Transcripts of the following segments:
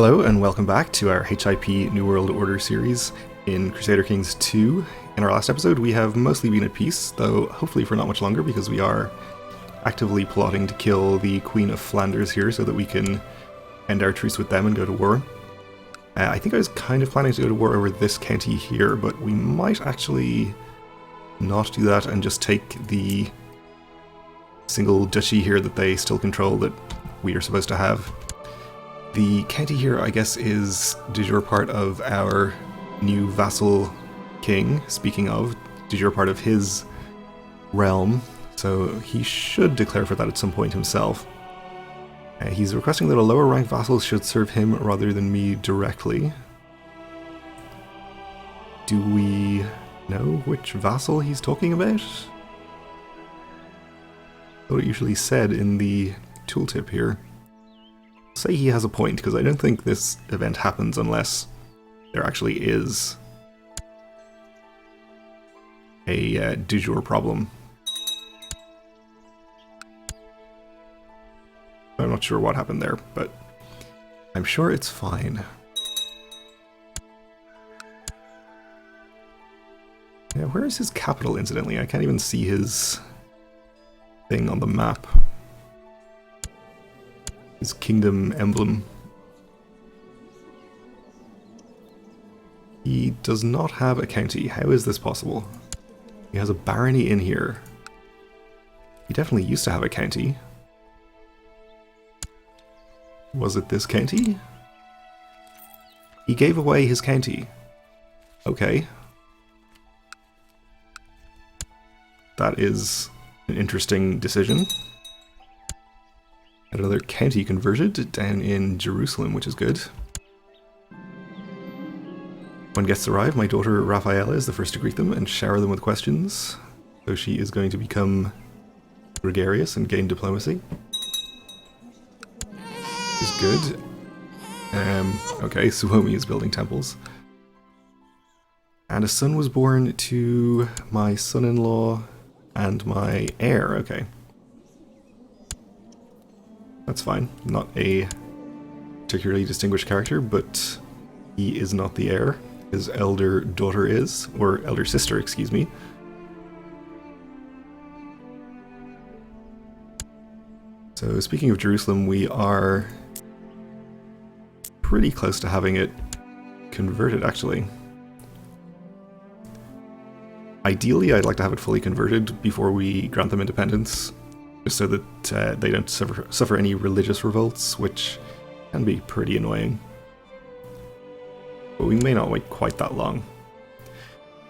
Hello and welcome back to our HIP New World Order series in Crusader Kings 2. In our last episode we have mostly been at peace, though hopefully for not much longer because we are actively plotting to kill the Queen of Flanders here so that we can end our truce with them and go to war. I think I was kind of planning to go to war over this county here, but we might actually not do that and just take the single duchy here that they still control that we are supposed to have. The county here, I guess, is de jure part of our new vassal king. Speaking of, de jure part of his realm, so he should declare for that at some point himself. He's requesting that a lower ranked vassal should serve him rather than me directly. Do we know which vassal he's talking about? What it usually said in the tooltip here. Say he has a point, because I don't think this event happens unless there actually is a de jure problem. I'm not sure what happened there, but I'm sure it's fine. Yeah, where is his capital, incidentally? I can't even see his thing on the map. His kingdom emblem. He does not have a county. How is this possible? He has a barony in here. He definitely used to have a county. Was it this county? He gave away his county. Okay. That is an interesting decision. Another county converted down in Jerusalem, which is good. When guests arrive, my daughter Rafaela is the first to greet them and shower them with questions. So she is going to become gregarious and gain diplomacy. Which is good. Okay, Suomi is building temples. And a son was born to my son-in-law and my heir, okay. That's fine. Not a particularly distinguished character, but he is not the heir. His elder daughter is, or elder sister, excuse me. So speaking of Jerusalem, we are pretty close to having it converted, actually. Ideally, I'd like to have it fully converted before we grant them independence, just so that they don't suffer any religious revolts, which can be pretty annoying. But we may not wait quite that long.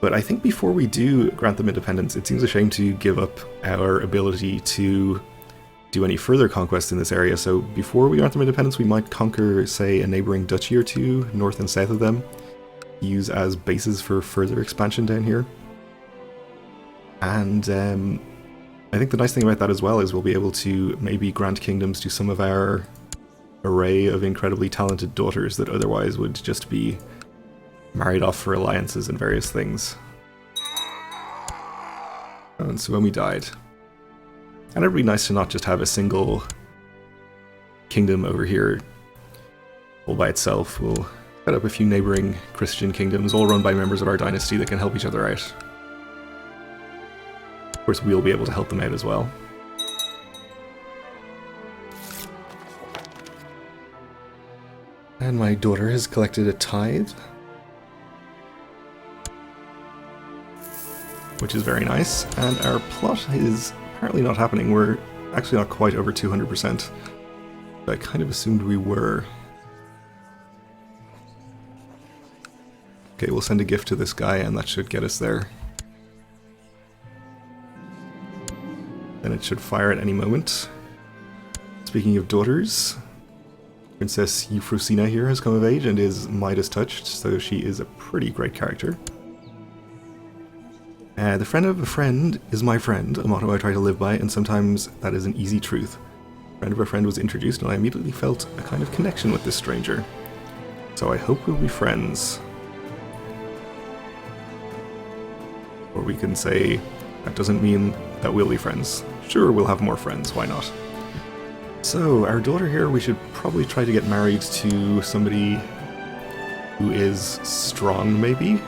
But I think before we do grant them independence, it seems a shame to give up our ability to do any further conquest in this area. So before we grant them independence, we might conquer, say, a neighboring duchy or two, north and south of them, use as bases for further expansion down here. And I think the nice thing about that as well is we'll be able to maybe grant kingdoms to some of our array of incredibly talented daughters that otherwise would just be married off for alliances and various things. And Suomi died. And it'd be nice to not just have a single kingdom over here all by itself. We'll set up a few neighboring Christian kingdoms, all run by members of our dynasty that can help each other out. Of course, we'll be able to help them out as well. And my daughter has collected a tithe, which is very nice. And our plot is apparently not happening. We're actually not quite over 200%. I kind of assumed we were. Okay, we'll send a gift to this guy and that should get us there. Then it should fire at any moment. Speaking of daughters, Princess Euphrosina here has come of age and is Midas touched, so she is a pretty great character. The friend of a friend is my friend, a motto I try to live by, and sometimes that is an easy truth. Friend of a friend was introduced and I immediately felt a kind of connection with this stranger. So I hope we'll be friends. Or we can say, that doesn't mean that we'll be friends. Sure, we'll have more friends, why not? So, our daughter here, we should probably try to get married to somebody who is strong, maybe,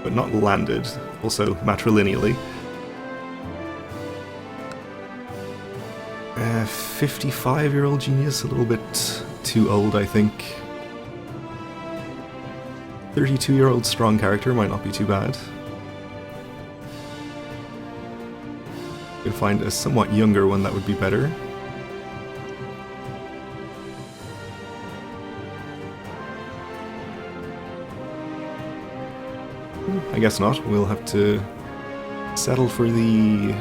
but not landed. Also, matrilineally. 55-year-old genius, a little bit too old, I think. 32-year-old strong character might not be too bad. You can find a somewhat younger one that would be better. I guess not. We'll have to settle for the...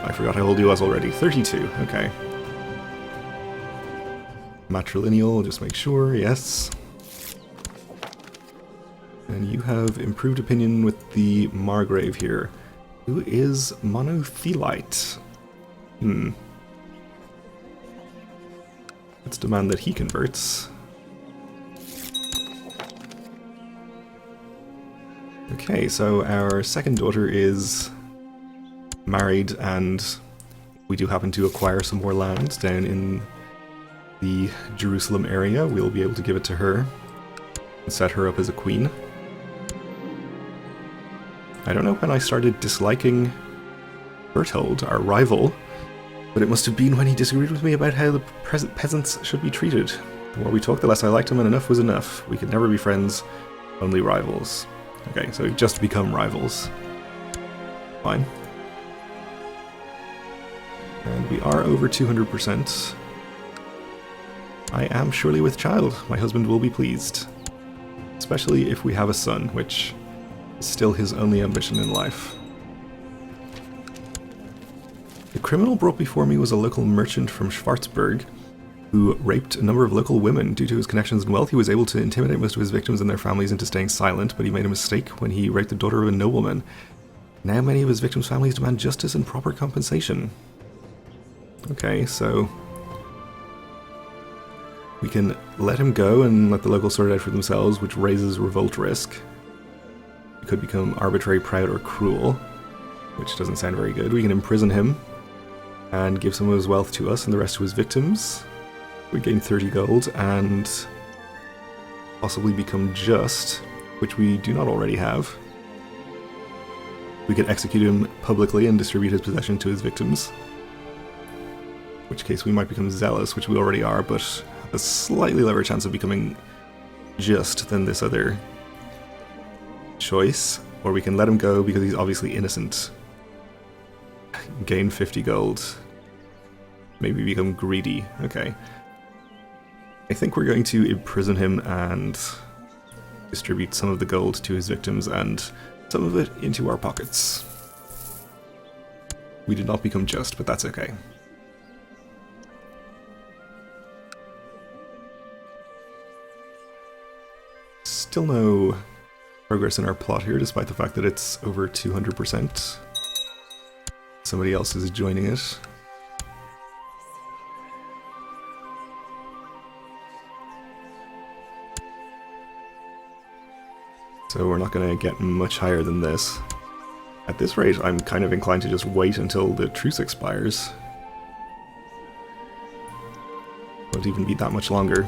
I forgot how old he was already. 32, okay. Matrilineal, just make sure, yes. And you have improved opinion with the Margrave here, who is monothelite. Let's demand that he converts. Okay, so our second daughter is married, and we do happen to acquire some more land down in the Jerusalem area. We'll be able to give it to her and set her up as a queen. I don't know when I started disliking Berthold, our rival, but it must have been when he disagreed with me about how the peasants should be treated. The more we talked, the less I liked him, and enough was enough. We could never be friends, only rivals. Okay, so we've just become rivals. Fine. And we are over 200%. I am surely with child. My husband will be pleased. Especially if we have a son, which is still his only ambition in life. The criminal brought before me was a local merchant from Schwarzburg who raped a number of local women. Due to his connections and wealth, he was able to intimidate most of his victims and their families into staying silent, but he made a mistake when he raped the daughter of a nobleman. Now many of his victims' families demand justice and proper compensation. Okay, so we can let him go and let the locals sort it out for themselves, which raises revolt risk. He could become arbitrary, proud, or cruel, which doesn't sound very good. We can imprison him and give some of his wealth to us and the rest to his victims. We gain 30 gold and possibly become just, which we do not already have. We could execute him publicly and distribute his possession to his victims. In which case we might become zealous, which we already are, but have a slightly lower chance of becoming just than this other choice. Or we can let him go because he's obviously innocent. Gain 50 gold. Maybe become greedy. Okay. I think we're going to imprison him and distribute some of the gold to his victims and some of it into our pockets. We did not become just, but that's okay. Still no progress in our plot here, despite the fact that it's over 200%. Somebody else is joining it. So we're not going to get much higher than this. At this rate, I'm kind of inclined to just wait until the truce expires. Won't even be that much longer.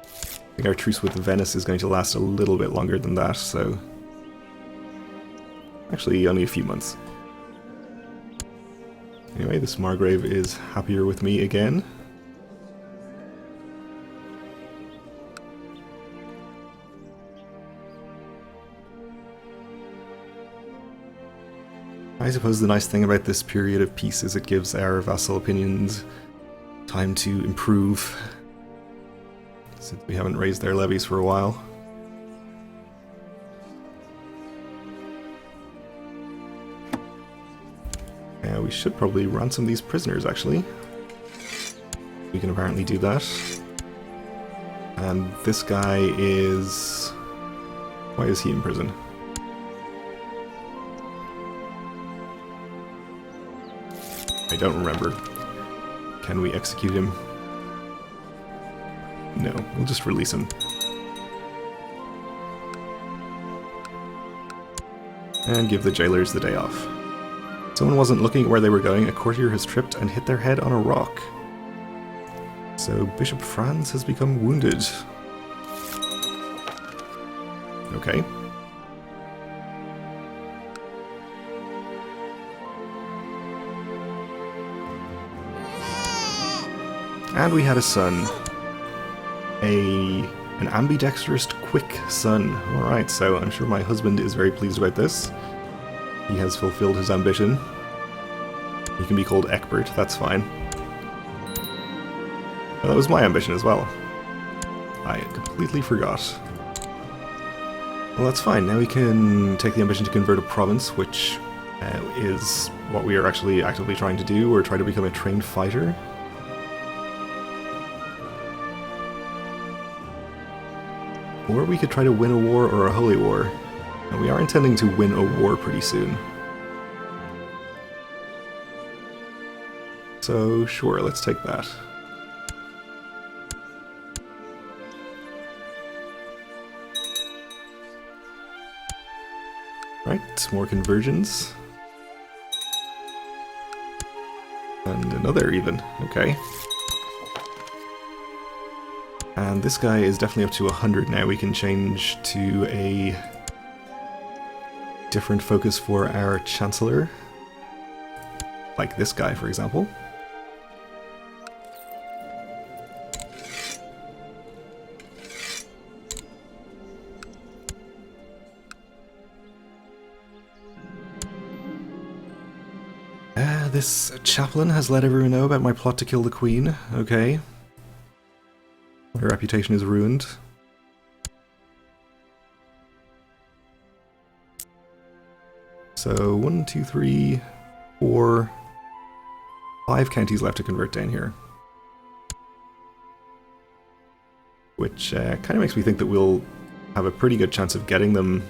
I think our truce with Venice is going to last a little bit longer than that, so... Actually, only a few months. Anyway, this Margrave is happier with me again. I suppose the nice thing about this period of peace is it gives our vassal opinions time to improve, since we haven't raised their levies for a while. Yeah, we should probably ransom these prisoners, actually. We can apparently do that. And this guy is... Why is he in prison? I don't remember. Can we execute him? No, we'll just release him. and give the jailers the day off. Someone wasn't looking at where they were going. A courtier has tripped and hit their head on a rock. So Bishop Franz has become wounded. Okay. And we had a son. An ambidextrous, quick son. Alright, so I'm sure my husband is very pleased about this. He has fulfilled his ambition. He can be called Eckbert, that's fine. Well, that was my ambition as well. I completely forgot. Well, that's fine. Now we can take the ambition to convert a province, which is what we are actually actively trying to do, or try to become a trained fighter. Or we could try to win a war or a holy war. And we are intending to win a war pretty soon. So, sure, let's take that. Right, more conversions. And another even, okay. And this guy is definitely up to 100 now. We can change to a different focus for our Chancellor. Like this guy, for example. This chaplain has let everyone know about my plot to kill the Queen. Okay. My reputation is ruined. So, 1, 2, 3, 4, 5 counties left to convert down here. Which kind of makes me think that we'll have a pretty good chance of getting them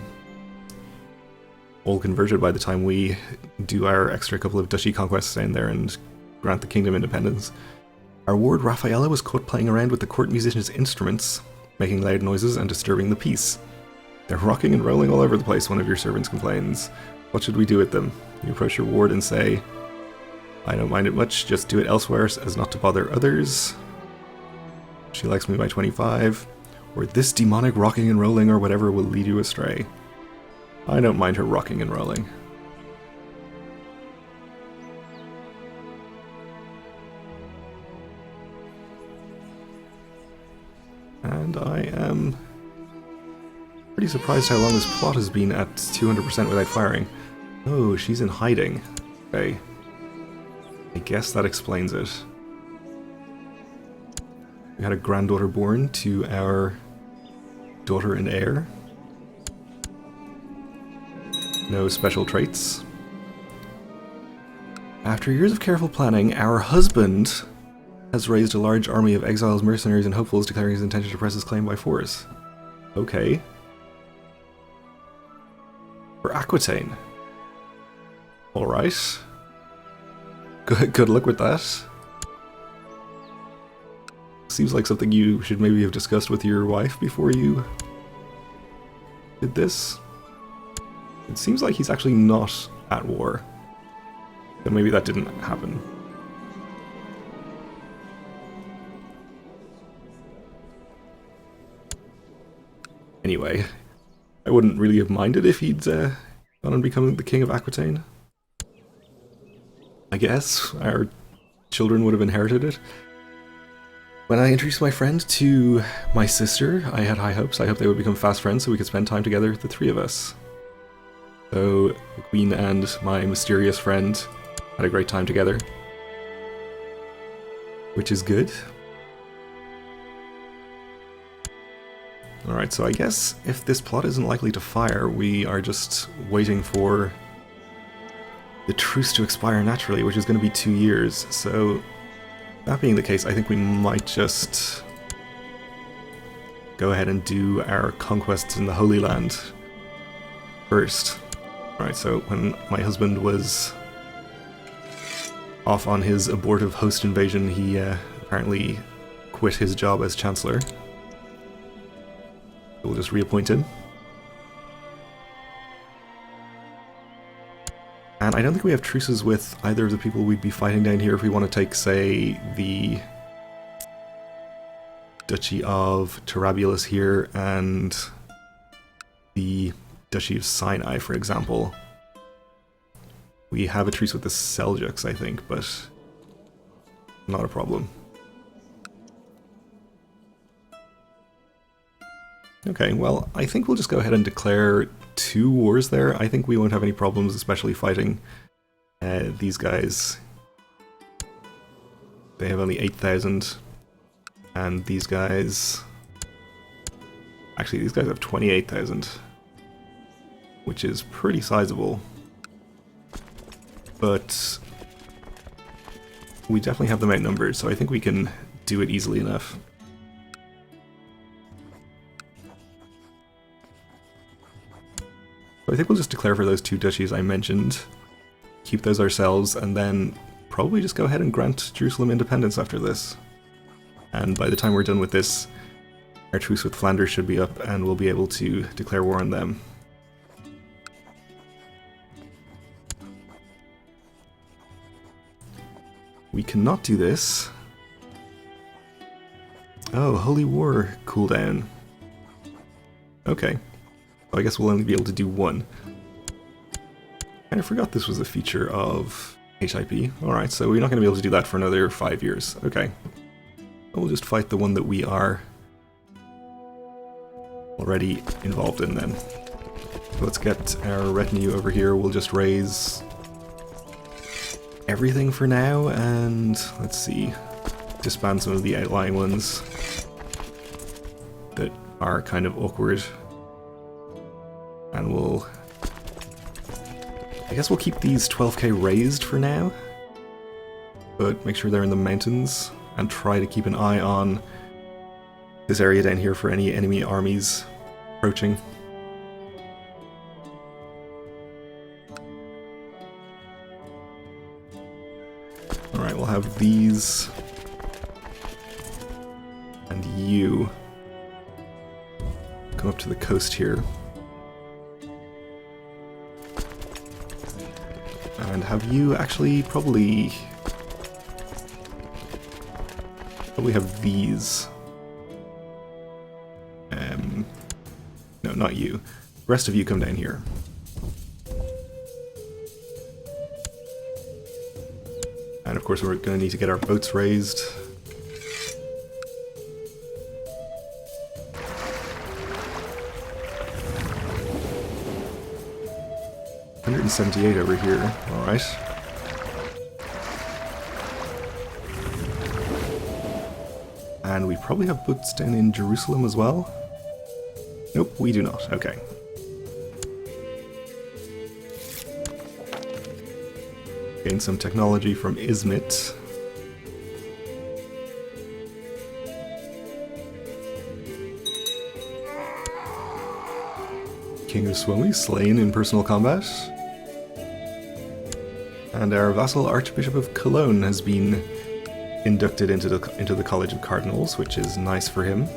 all converted by the time we do our extra couple of duchy conquests down there and grant the kingdom independence. Our ward Raffaella was caught playing around with the court musicians' instruments, making loud noises and disturbing the peace. They're rocking and rolling all over the place, one of your servants complains. What should we do with them? You approach your ward and say, I don't mind it much, just do it elsewhere as not to bother others. She likes me by 25. Or this demonic rocking and rolling or whatever will lead you astray. I don't mind her rocking and rolling. And I am pretty surprised how long this plot has been at 200% without firing. Oh, she's in hiding. Okay. I guess that explains it. We had a granddaughter born to our daughter and heir. No special traits. After years of careful planning, our husband has raised a large army of exiles, mercenaries, and hopefuls, declaring his intention to press his claim by force. Okay. For Aquitaine. Alright. Good luck with that. Seems like something you should maybe have discussed with your wife before you did this. It seems like he's actually not at war. So maybe that didn't happen. Anyway, I wouldn't really have minded if he'd gone and become the king of Aquitaine. I guess our children would have inherited it. When I introduced my friend to my sister, I had high hopes. I hoped they would become fast friends so we could spend time together, the three of us. So, the Queen and my mysterious friend had a great time together. Which is good. Alright, so I guess if this plot isn't likely to fire, we are just waiting for the truce to expire naturally, which is going to be 2 years. So, that being the case, I think we might just go ahead and do our conquests in the Holy Land first. Alright, so when my husband was off on his abortive host invasion, he apparently quit his job as Chancellor. We'll just reappoint him. And I don't think we have truces with either of the people we'd be fighting down here if we want to take, say, the Duchy of Tarabulus here and the Duchy of Sinai, for example. We have a truce with the Seljuks, I think, but not a problem. Okay, well, I think we'll just go ahead and declare 2 wars there. I think we won't have any problems, especially fighting these guys. They have only 8,000, and these guys... Actually, these guys have 28,000, which is pretty sizable. But we definitely have them outnumbered, so I think we can do it easily enough. So I think we'll just declare for those 2 duchies I mentioned, keep those ourselves, and then probably just go ahead and grant Jerusalem independence after this. And by the time we're done with this, our truce with Flanders should be up, and we'll be able to declare war on them. We cannot do this. Oh, Holy War cooldown. Okay. Well, I guess we'll only be able to do 1. Kind of forgot this was a feature of HIP. Alright, so we're not going to be able to do that for another 5 years. Okay. We'll just fight the one that we are already involved in then. So let's get our retinue over here. We'll just raise everything for now, and let's see, disband some of the outlying ones that are kind of awkward. And I guess we'll keep these 12k raised for now, but make sure they're in the mountains, and try to keep an eye on this area down here for any enemy armies approaching. Alright, we'll have these, and you come up to the coast here. And have you actually probably have these. No, not you. The rest of you come down here. And of course we're going to need to get our boats raised. $178 over here, alright. And we probably have boats down in Jerusalem as well. Nope, we do not. Okay. Gain some technology from Izmit. King of Suomi slain in personal combat. And our vassal Archbishop of Cologne has been inducted into the College of Cardinals, which is nice for him.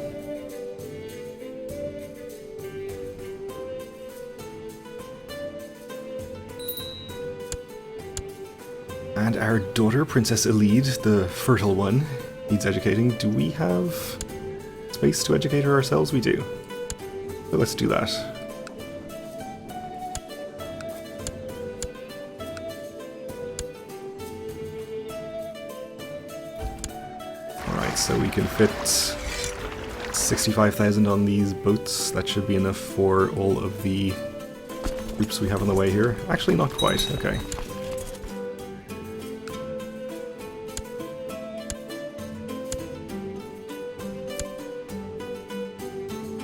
And our daughter, Princess Elide, the fertile one, needs educating. Do we have space to educate her ourselves? We do. So let's do that. So we can fit 65,000 on these boats. That should be enough for all of the troops we have on the way here. Actually, not quite. Okay.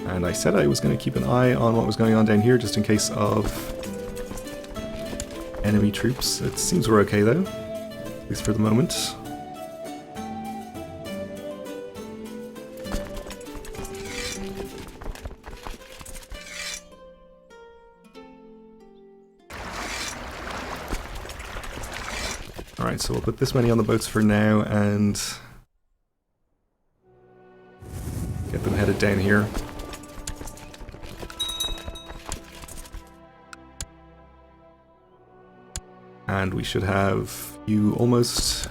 And I said I was going to keep an eye on what was going on down here, just in case of enemy troops. It seems we're okay, though. At least for the moment. Alright, so we'll put this many on the boats for now and get them headed down here. And we should have you almost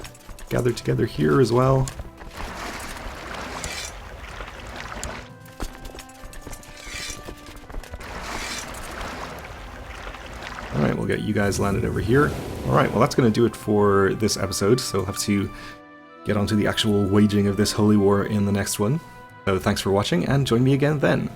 gathered together here as well. Alright, we'll get you guys landed over here. Alright, well that's going to do it for this episode, so we'll have to get onto the actual waging of this holy war in the next one. So thanks for watching, and join me again then.